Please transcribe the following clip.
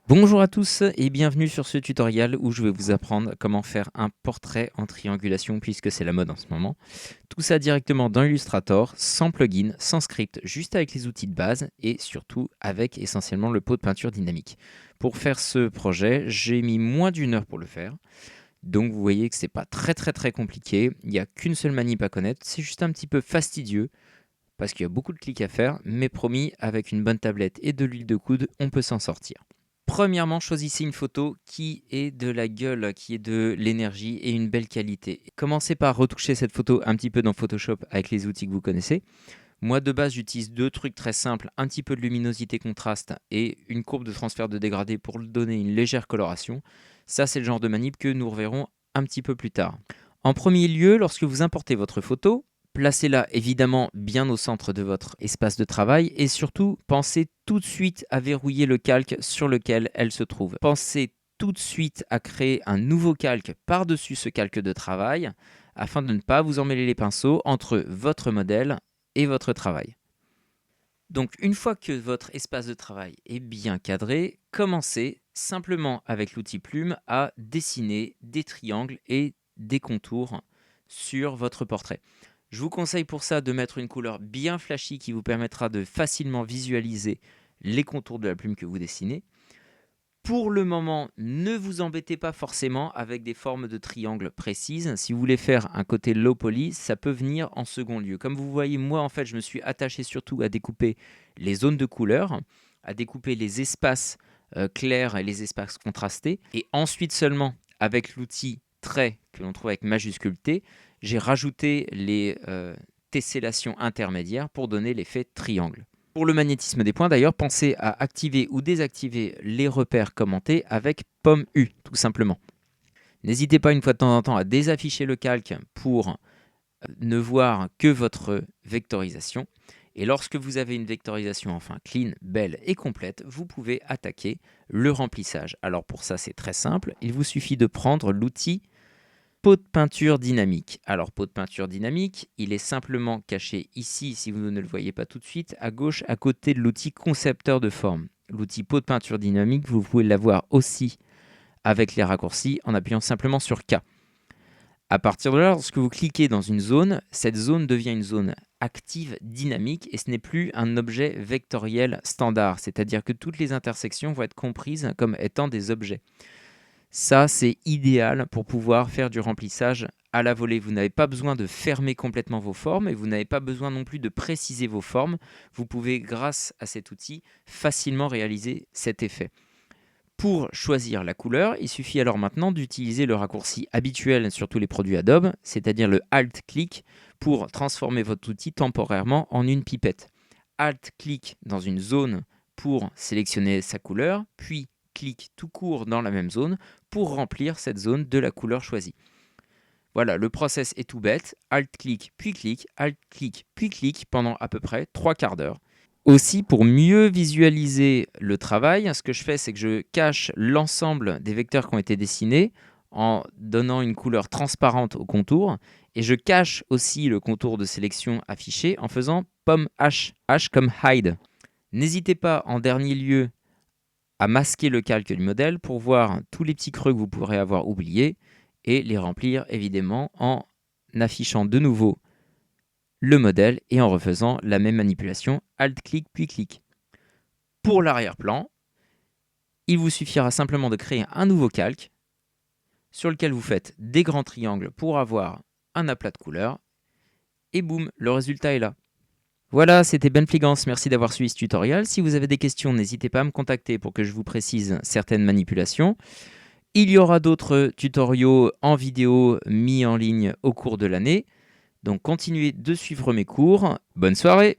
Bonjour à tous et bienvenue sur ce tutoriel où je vais vous apprendre comment faire un portrait en triangulation puisque c'est la mode en ce moment. Tout ça directement dans Illustrator, sans plugin, sans script, juste avec les outils de base et surtout avec essentiellement le pot de peinture dynamique. Pour faire ce projet, j'ai mis moins d'une heure pour le faire. Donc vous voyez que c'est pas très compliqué, il n'y a qu'une seule manip à connaître, c'est juste un petit peu fastidieux parce qu'il y a beaucoup de clics à faire, mais promis, avec une bonne tablette et de l'huile de coude, on peut s'en sortir. Premièrement, choisissez une photo qui ait de la gueule, qui ait de l'énergie et une belle qualité. Commencez par retoucher cette photo un petit peu dans Photoshop avec les outils que vous connaissez. Moi, de base, j'utilise deux trucs très simples, un petit peu de luminosité contraste et une courbe de transfert de dégradé pour lui donner une légère coloration. Ça, c'est le genre de manip que nous reverrons un petit peu plus tard. En premier lieu, lorsque vous importez votre photo, placez-la évidemment bien au centre de votre espace de travail et surtout, pensez tout de suite à verrouiller le calque sur lequel elle se trouve. Pensez tout de suite à créer un nouveau calque par-dessus ce calque de travail afin de ne pas vous emmêler les pinceaux entre votre modèle et votre travail. Donc une fois que votre espace de travail est bien cadré, commencez simplement avec l'outil plume à dessiner des triangles et des contours sur votre portrait. Je vous conseille pour ça de mettre une couleur bien flashy qui vous permettra de facilement visualiser les contours de la plume que vous dessinez. Pour le moment, ne vous embêtez pas forcément avec des formes de triangles précises. Si vous voulez faire un côté low poly, ça peut venir en second lieu. Comme vous voyez, moi, en fait, je me suis attaché surtout à découper les zones de couleur, à découper les espaces clairs et les espaces contrastés. Et ensuite seulement, avec l'outil trait que l'on trouve avec majuscule T, j'ai rajouté les tessellations intermédiaires pour donner l'effet triangle. Pour le magnétisme des points, d'ailleurs, pensez à activer ou désactiver les repères commentés avec pomme U, tout simplement. N'hésitez pas une fois de temps en temps à désafficher le calque pour ne voir que votre vectorisation. Et lorsque vous avez une vectorisation enfin clean, belle et complète, vous pouvez attaquer le remplissage. Alors pour ça, c'est très simple. Il vous suffit de prendre l'outil pot de peinture dynamique. Alors, pot de peinture dynamique, il est simplement caché ici, si vous ne le voyez pas tout de suite, à gauche, à côté de l'outil concepteur de forme. L'outil pot de peinture dynamique, vous pouvez l'avoir aussi avec les raccourcis en appuyant simplement sur K. À partir de là, lorsque vous cliquez dans une zone, cette zone devient une zone active dynamique et ce n'est plus un objet vectoriel standard, c'est-à-dire que toutes les intersections vont être comprises comme étant des objets. Ça, c'est idéal pour pouvoir faire du remplissage à la volée. Vous n'avez pas besoin de fermer complètement vos formes et vous n'avez pas besoin non plus de préciser vos formes. Vous pouvez, grâce à cet outil, facilement réaliser cet effet. Pour choisir la couleur, il suffit alors maintenant d'utiliser le raccourci habituel sur tous les produits Adobe, c'est-à-dire le Alt-clic pour transformer votre outil temporairement en une pipette. Alt-clic dans une zone pour sélectionner sa couleur, puis clic tout court dans la même zone pour remplir cette zone de la couleur choisie. Voilà, le process est tout bête. Alt-clic, puis clic, Alt-clic, puis clic pendant à peu près 3/4 d'heure. Aussi, pour mieux visualiser le travail, ce que je fais, c'est que je cache l'ensemble des vecteurs qui ont été dessinés en donnant une couleur transparente au contour. Et je cache aussi le contour de sélection affiché en faisant pomme H, H comme hide. N'hésitez pas en dernier lieu à masquer le calque du modèle pour voir tous les petits creux que vous pourrez avoir oubliés et les remplir évidemment en affichant de nouveau le modèle et en refaisant la même manipulation, Alt-clic puis clic. Pour l'arrière-plan, il vous suffira simplement de créer un nouveau calque sur lequel vous faites des grands triangles pour avoir un aplat de couleurs et boum, le résultat est là. Voilà, c'était Ben Fligance, merci d'avoir suivi ce tutoriel. Si vous avez des questions, n'hésitez pas à me contacter pour que je vous précise certaines manipulations. Il y aura d'autres tutoriaux en vidéo mis en ligne au cours de l'année. Donc continuez de suivre mes cours. Bonne soirée!